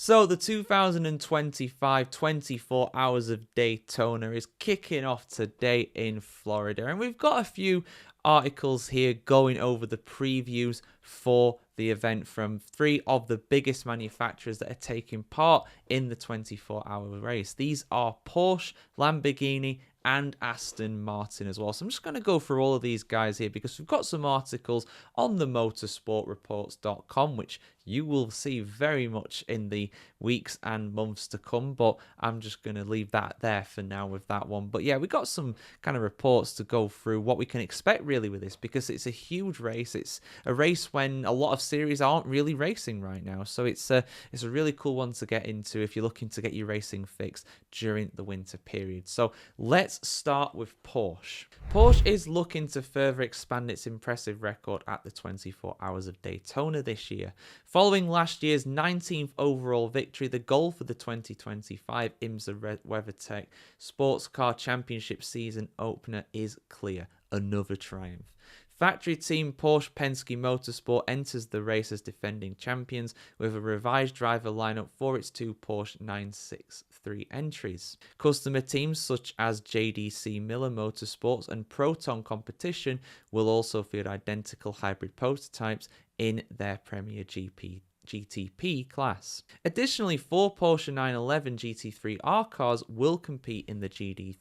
So the 2025 24 Hours of Daytona is kicking off today in Florida. And we've got a few articles here going over the previews for the event from three of the biggest manufacturers that are taking part in the 24-hour race. These are Porsche, Lamborghini, and Aston Martin as well. So I'm just going to go through all of these guys here because we've got some articles on the motorsportreports.com, which you will see very much in the weeks and months to come, but I'm just going to leave that there for now with that one. But yeah, we got some kind of reports to go through what we can expect really with this, because it's a huge race. It's a race when a lot of series aren't really racing right now, so it's a really cool one to get into if you're looking to get your racing fix during the winter period. So let's start with Porsche. Porsche is looking to further expand its impressive record at the 24 Hours of Daytona this year. Following last year's 19th overall victory, the goal for the 2025 IMSA WeatherTech Sports Car Championship season opener is clear: another triumph. Factory team Porsche Penske Motorsport enters the race as defending champions with a revised driver lineup for its two Porsche 963 entries. Customer teams such as JDC Miller Motorsports and Proton Competition will also field identical hybrid prototypes in their Premier GTP class. Additionally, four Porsche 911 GT3R cars will compete in the GTD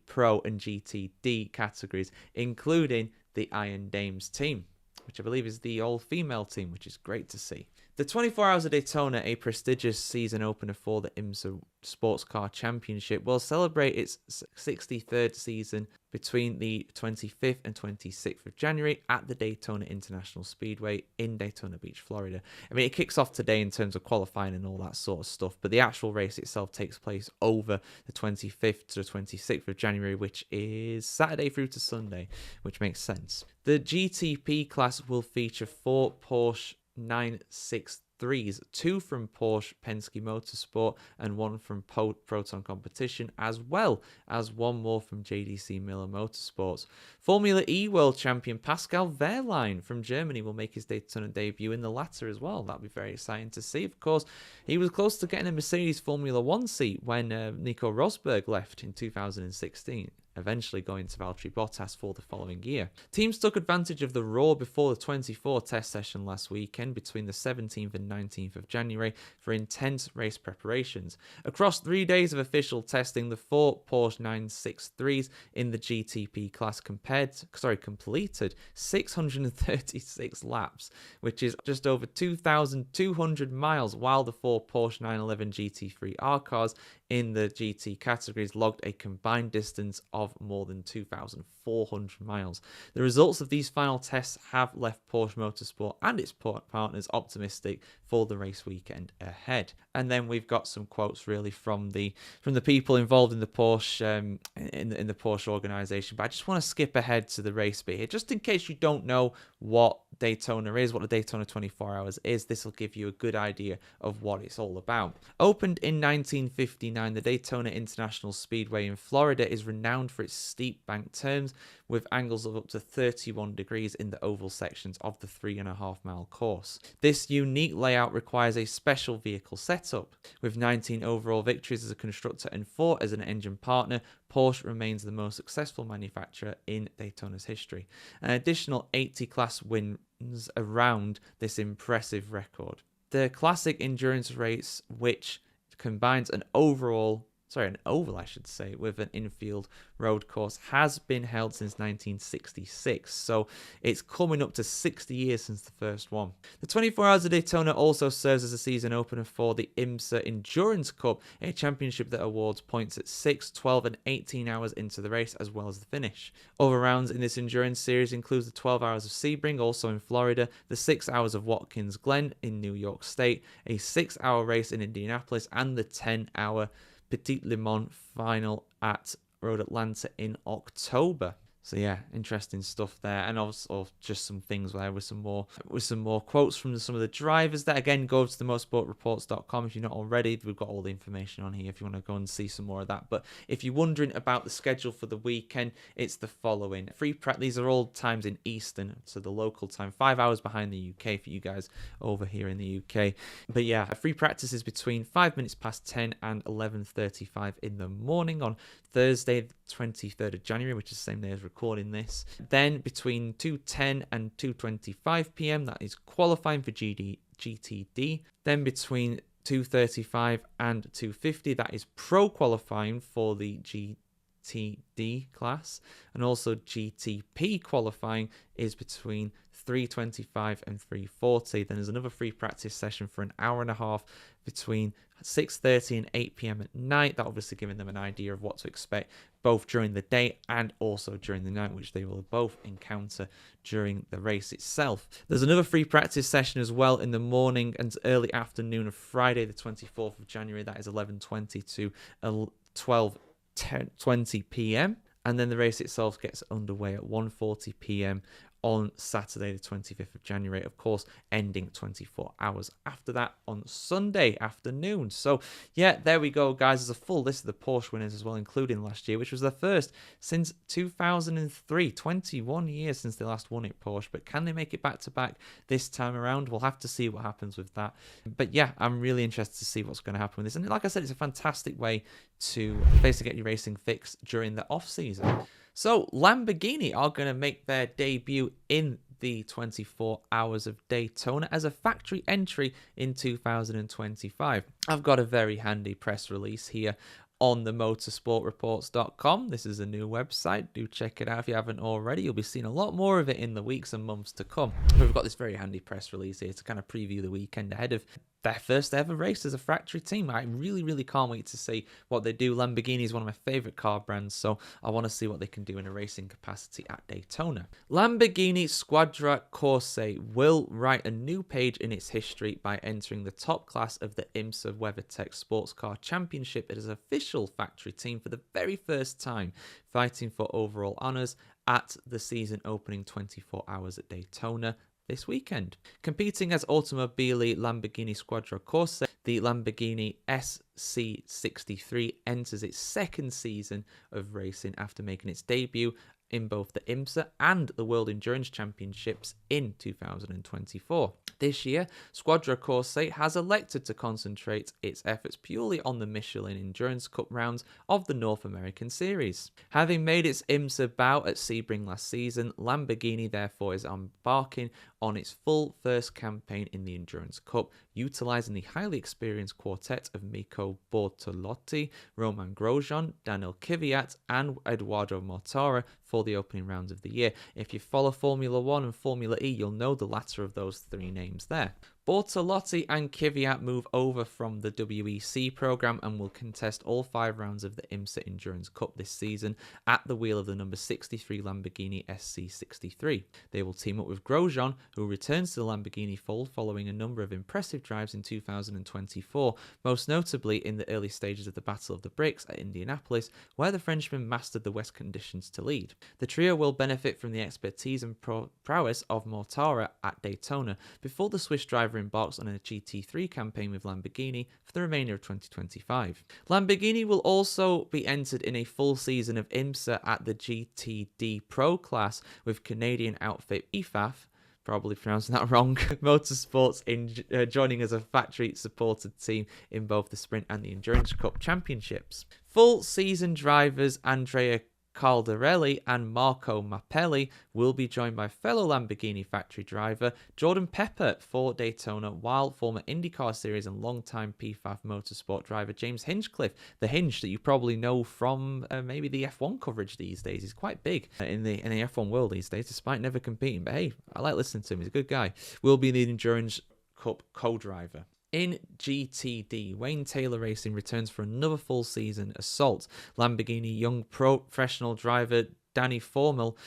Pro and GTD categories, including the Iron Dames team, which I believe is the all-female team, which is great to see. The 24 Hours of Daytona, a prestigious season opener for the IMSA Sports Car Championship, will celebrate its 63rd season between the 25th and 26th of January at the Daytona International Speedway in Daytona Beach, Florida. I mean, it kicks off today in terms of qualifying and all that sort of stuff, but the actual race itself takes place over the 25th to the 26th of January, which is Saturday through to Sunday, which makes sense. The GTP class will feature four Porsche 963s, two from Porsche Penske Motorsport and one from Proton Competition, as well as one more from JDC Miller Motorsports. Formula E World Champion Pascal Wehrlein from Germany will make his Daytona debut in the latter as well. That'll be very exciting to see. Of course, he was close to getting a Mercedes Formula One seat when Nico Rosberg left in 2016. Eventually going to Valtteri Bottas for the following year. Teams took advantage of the roar before the 24 test session last weekend between the 17th and 19th of January for intense race preparations. Across 3 days of official testing, the four Porsche 963s in the GTP class completed 636 laps, which is just over 2,200 miles, while the four Porsche 911 GT3R cars in the GT categories logged a combined distance of more than 2,400 miles. The results of these final tests have left Porsche Motorsport and its partners optimistic for the race weekend ahead. And then we've got some quotes really from the people involved in the Porsche in the Porsche organization. But I just want to skip ahead to the race bit here, just in case you don't know what Daytona is, what the Daytona 24 Hours is. This will give you a good idea of what it's all about. Opened in 1959, the Daytona International Speedway in Florida is renowned for its steep bank turns with angles of up to 31 degrees in the oval sections of the 3.5-mile course. This unique layout requires a special vehicle setup. With 19 overall victories as a constructor and 4 as an engine partner, Porsche remains the most successful manufacturer in Daytona's history. An additional 80 class wins around this impressive record. The classic endurance race, which combines an oval, with an infield road course, has been held since 1966, so it's coming up to 60 years since the first one. The 24 Hours of Daytona also serves as a season opener for the IMSA Endurance Cup, a championship that awards points at 6, 12 and 18 hours into the race, as well as the finish. Other rounds in this endurance series includes the 12 Hours of Sebring, also in Florida, the 6 Hours of Watkins Glen in New York State, a 6-hour race in Indianapolis, and the 10-hour Petit Le Mans final at Road Atlanta in October. So yeah, interesting stuff there, and also just some things there with some more quotes from some of the drivers. That again, go to the motorsportreports.com if you're not already. We've got all the information on here if you want to go and see some more of that. But if you're wondering about the schedule for the weekend, it's the following: free practice. These are all times in Eastern, so the local time, 5 hours behind the UK for you guys over here in the UK. But yeah, free practice is between 5 minutes past 10 and 11:35 in the morning on Thursday, 23rd of January, which is the same day as recording this. Then between 2:10 and 2:25 p.m, that is qualifying for GTD. Then between 2:35 and 2:50, that is pro qualifying for the GTD class. And also GTP qualifying is between 3:25 and 3:40. Then there's another free practice session for an hour and a half between 6:30 and 8 p.m. at night. That obviously giving them an idea of what to expect both during the day and also during the night, which they will both encounter during the race itself. There's another free practice session as well in the morning and early afternoon of Friday, the 24th of January. That is 11:20 to 12:20 p.m. And then the race itself gets underway at 1:40 p.m. on Saturday, the 25th of January, of course, ending 24 hours after that on Sunday afternoon. So, yeah, there we go, guys. There's a full list of the Porsche winners as well, including last year, which was their first since 2003. 21 years since they last won it, Porsche. But can they make it back-to-back this time around? We'll have to see what happens with that. But, yeah, I'm really interested to see what's going to happen with this. And like I said, it's a fantastic way to basically get your racing fix during the off-season. So Lamborghini are going to make their debut in the 24 Hours of Daytona as a factory entry in 2025. I've got a very handy press release here on the motorsportreports.com. This is a new website. Do check it out if you haven't already. You'll be seeing a lot more of it in the weeks and months to come. We've got this very handy press release here to kind of preview the weekend ahead of their first ever race as a factory team. I really can't wait to see what they do. Lamborghini is one of my favorite car brands, so I want to see what they can do in a racing capacity at Daytona. Lamborghini Squadra Corse will write a new page in its history by entering the top class of the IMSA WeatherTech Sports Car Championship as an official factory team for the very first time, fighting for overall honours at the season opening 24 Hours at Daytona this weekend. Competing as Automobili Lamborghini Squadra Corse, the Lamborghini SC63 enters its second season of racing after making its debut in both the IMSA and the World Endurance Championships in 2024. This year, Squadra Corse has elected to concentrate its efforts purely on the Michelin Endurance Cup rounds of the North American Series. Having made its IMSA bout at Sebring last season, Lamborghini therefore is embarking on its full first campaign in the Endurance Cup, utilising the highly experienced quartet of Miko Bortolotti, Romain Grosjean, Daniel Kvyat and Eduardo Mortara for the opening rounds of the year. If you follow Formula 1 and Formula E, you'll know the latter of those three names there. Bortolotti and Kvyat move over from the WEC program and will contest all 5 rounds of the IMSA Endurance Cup this season at the wheel of the number 63 Lamborghini SC63. They will team up with Grosjean, who returns to the Lamborghini fold following a number of impressive drives in 2024, most notably in the early stages of the Battle of the Bricks at Indianapolis, where the Frenchman mastered the wet conditions to lead. The trio will benefit from the expertise and prowess of Mortara at Daytona before the Swiss driver embarks on a GT3 campaign with Lamborghini for the remainder of 2025. Lamborghini will also be entered in a full season of IMSA at the GTD Pro class with Canadian outfit EFAF, probably pronouncing that wrong, Motorsports joining as a factory-supported team in both the Sprint and the Endurance Cup Championships. Full season drivers Andrea Caldarelli and Marco Mappelli will be joined by fellow Lamborghini factory driver Jordan Pepper for Daytona, while former IndyCar Series and longtime PFAF Motorsport driver James Hinchcliffe, the Hinch that you probably know from maybe the F1 coverage these days. He's quite big in the F1 world these days, despite never competing. But hey, I like listening to him. He's a good guy. Will be the Endurance Cup co-driver. In GTD, Wayne Taylor Racing returns for another full season assault. Lamborghini young professional driver Danny Formel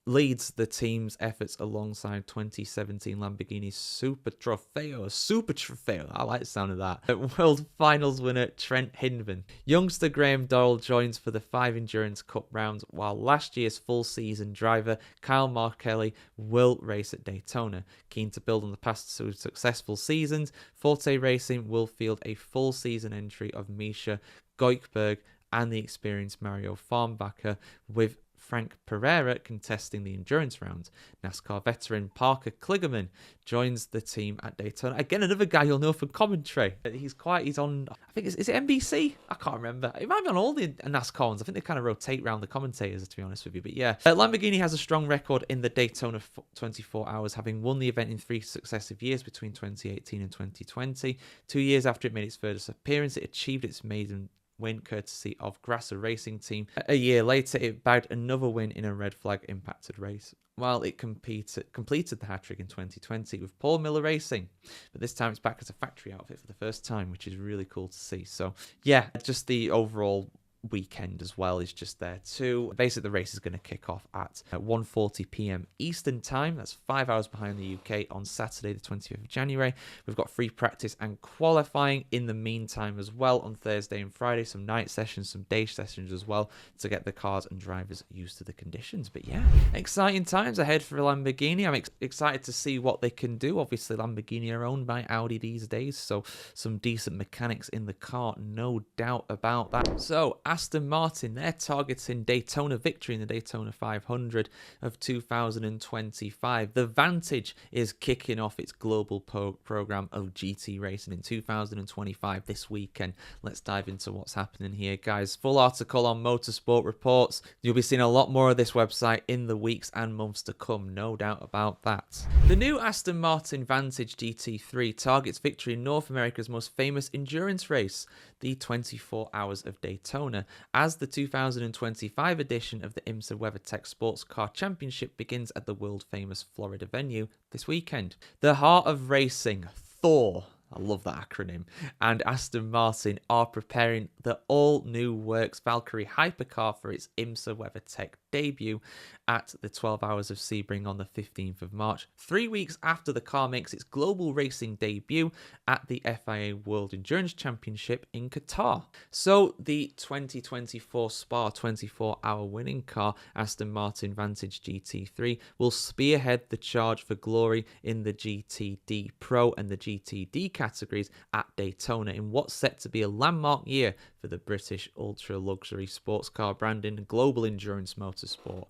leads the team's efforts alongside 2017 Lamborghini Super Trofeo. I like the sound of that. World Finals winner Trent Hindman. Youngster Graham Dorrell joins for the 5 Endurance Cup rounds, while last year's full season driver Kyle Markelli will race at Daytona. Keen to build on the past 2 successful seasons, Forte Racing will field a full season entry of Misha Goikberg and the experienced Mario Farnbacher, with Frank Pereira contesting the endurance round. NASCAR veteran Parker Kligerman joins the team at Daytona. Again, another guy you'll know from commentary. He's on, I think, is it NBC? I can't remember. It might be on all the NASCAR ones. I think they kind of rotate around the commentators, to be honest with you. But yeah, Lamborghini has a strong record in the Daytona 24 Hours, having won the event in 3 successive years between 2018 and 2020. 2 years after it made its first appearance, it achieved its maiden win courtesy of Grasser Racing Team. A year later, it bagged another win in a red flag impacted race, while it completed the hat-trick in 2020 with Paul Miller Racing. But this time it's back as a factory outfit for the first time, which is really cool to see. So yeah, just the overall weekend as well is just there too. Basically, the race is going to kick off at 1:40 p.m. Eastern time. That's 5 hours behind the UK on Saturday the 25th of January. We've got free practice and qualifying in the meantime as well on Thursday and Friday. Some night sessions, some day sessions as well to get the cars and drivers used to the conditions. But yeah, exciting times ahead for Lamborghini. I'm excited to see what they can do. Obviously, Lamborghini are owned by Audi these days, so some decent mechanics in the car, no doubt about that. So Aston Martin, they're targeting Daytona victory in the Daytona 500 of 2025. The Vantage is kicking off its global program of GT racing in 2025 this weekend. Let's dive into what's happening here, guys. Full article on Motorsport Reports. You'll be seeing a lot more of this website in the weeks and months to come, no doubt about that. The new Aston Martin Vantage GT3 targets victory in North America's most famous endurance race, the 24 Hours of Daytona, as the 2025 edition of the IMSA WeatherTech Sports Car Championship begins at the world-famous Florida venue this weekend. The heart of racing, Thor, I love that acronym, and Aston Martin are preparing the all-new Works Valkyrie hypercar for its IMSA WeatherTech debut at the 12 Hours of Sebring on the 15th of March, 3 weeks after the car makes its global racing debut at the FIA World Endurance Championship in Qatar. So the 2024 Spa 24-hour winning car, Aston Martin Vantage GT3, will spearhead the charge for glory in the GTD Pro and the GTD categories at Daytona in what's set to be a landmark year for the British ultra-luxury sports car brand in global endurance motorsport.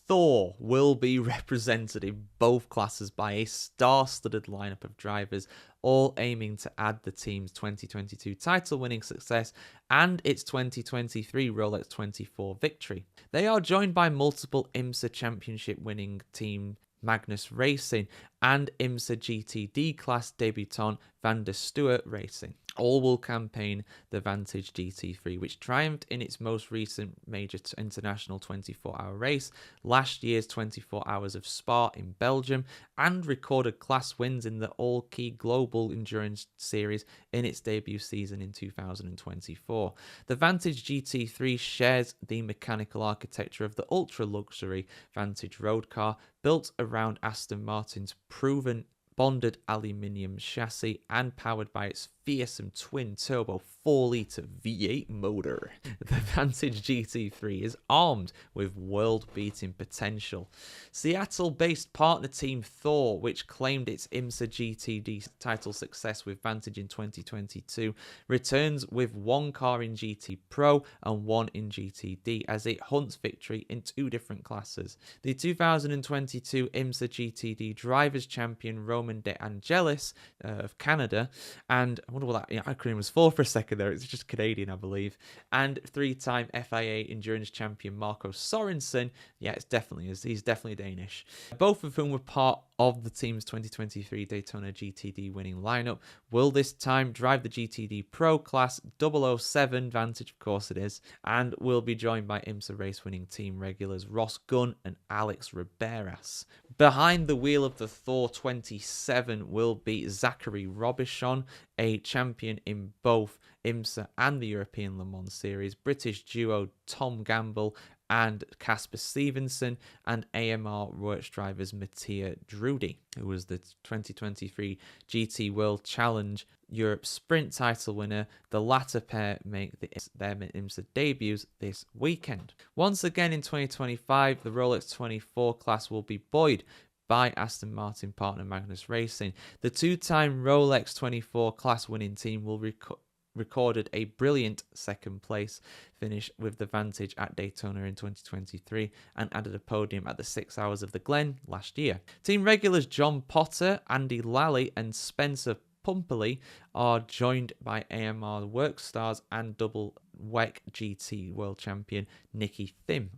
Thor will be represented in both classes by a star-studded lineup of drivers, all aiming to add the team's 2022 title-winning success and its 2023 Rolex 24 victory. They are joined by multiple IMSA championship-winning team Magnus Racing and IMSA GTD class debutant Van der Stuart Racing. All will campaign the Vantage GT3, which triumphed in its most recent major international 24-hour race, last year's 24 Hours of Spa in Belgium, and recorded class wins in the all-key global endurance series in its debut season in 2024. The Vantage GT3 shares the mechanical architecture of the ultra-luxury Vantage road car, built around Aston Martin's proven bonded aluminium chassis and powered by its fearsome twin-turbo 4-litre V8 motor. The Vantage GT3 is armed with world-beating potential. Seattle-based partner team Thor, which claimed its IMSA GTD title success with Vantage in 2022, returns with one car in GT Pro and one in GTD as it hunts victory in 2 different classes. The 2022 IMSA GTD Drivers' Champion Roman De Angelis of Canada, and I wonder what that acronym was for a second there, it's just Canadian, I believe, and 3-time FIA Endurance Champion Marco Sorensen, he's definitely Danish, both of whom were part of the team's 2023 Daytona GTD winning lineup, will this time drive the GTD Pro Class 007 Vantage, of course it is, and will be joined by IMSA race winning team regulars Ross Gunn and Alex Riberas. Behind the wheel of the Thor 27 will be Zachary Robichon, a champion in both IMSA and the European Le Mans Series, British duo Tom Gamble and Casper Stevenson, and AMR Works drivers Mattia Drudi, who was the 2023 GT World Challenge Europe Sprint title winner. The latter pair make their IMSA debuts this weekend. Once again in 2025, the Rolex 24 class will be buoyed by Aston Martin partner Magnus Racing. The two-time Rolex 24 class winning team will recorded a brilliant second place finish with the Vantage at Daytona in 2023 and added a podium at the 6 Hours of the Glen last year. Team regulars John Potter, Andy Lally and Spencer Pumperly are joined by AMR Works stars and double WEC GT World Champion Nicky Tim,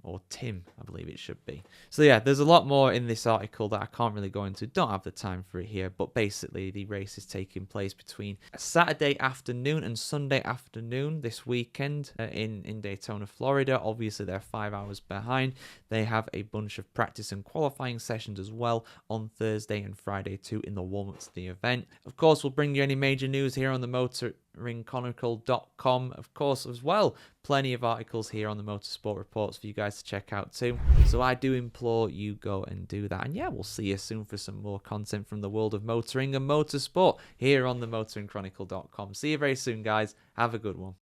I believe it should be. So yeah, there's a lot more in this article that I can't really go into, don't have the time for it here, but basically the race is taking place between Saturday afternoon and Sunday afternoon this weekend in Daytona, Florida. Obviously they're 5 hours behind. They have a bunch of practice and qualifying sessions as well on Thursday and Friday too in the warm-up to the event. Of course, we'll bring you any major news here on the motoringchronicle.com. Of course, as well, plenty of articles here on the Motorsport Reports for you guys to check out too. So I do implore you go and do that. And yeah, we'll see you soon for some more content from the world of motoring and motorsport here on the motoringchronicle.com. See you very soon, guys. Have a good one.